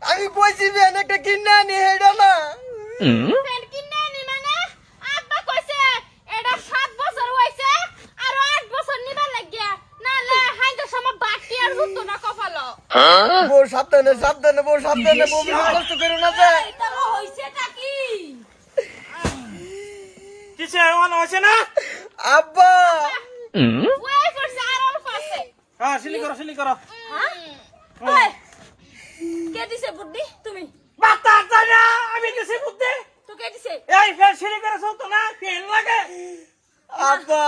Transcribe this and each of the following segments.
আমি কইছি ফ্যান একটা কিনা নি হেডা না ফ্যান কিনে আনি মানে আব্বা কইছে এটা 7 বছর হইছে আর 8 বছর নিবার লাগিয়া নালে হাইতে সময় বাকি আর জুতো না কপালো বউ সাবধানে সাবধানে বউ সাবধানে বউ বেশি কষ্ট করো না যে এটা হইছেটা কি কিছে এমন হইছে না আব্বা ওই করছে আর অল্প আছে হ্যাঁ সিলি করো হ্যাঁ ওই কে দিছে বুদ্ধি তুমি বাতা জানা আমি দিছি বুদ্ধি তো কে দিছে এই ফের সিলি করে তো না ফেল লাগে আব্বা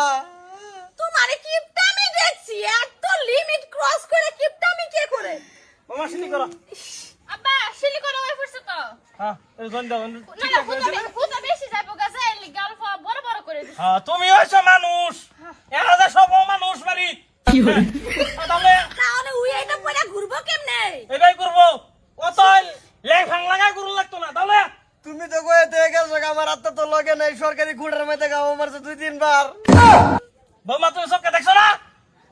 তোমারে কিপটামি দেখছি এত লিমিট ক্রস করে কিপটামি কে করে মামা সিলি করো আব্বা শিলি করে ওই করছে তো হ্যাঁ এই গন্ড না ফুটা বেশি যাইবো গাছে এলি গল্প বড় বড় করে দিছে হ্যাঁ তুমি হইছো মানুষ এরা যে সব মানুষ বাড়ি কি হল তাহলে তাহলে উই এটা পড়া ঘুরবো কেমনে এটাই করবো অত লেগ ভাঙ লাগাই করু লাগতো না তাহলে তুমি তো কয়ে দিয়ে গেছো আমার আত্মা তো লগে নাই সরকারি খুঁড়ার মধ্যে গাও মারছে 2-3 বার বৌমা তুমি সবকে দেখছো না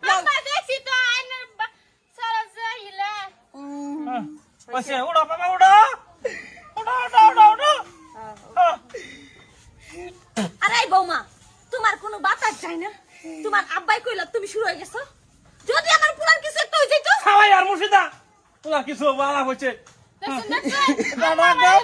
আব্বা দেখছি তো আইনের সারা যাইলা ওইসে উড়ো বাবা উড়ো উড়ো আরে বৌমা তোমার কোনো বাতাস যায় না তোমার আব্বাই কইলা তুমি শুরু হয়ে গেছো যদি আমার পুরান কিছু একটা হই যাইতো খাওয়াই আর মুর্শিদা তোরা কিছু বালা হইছে দেখছেন দেখছেন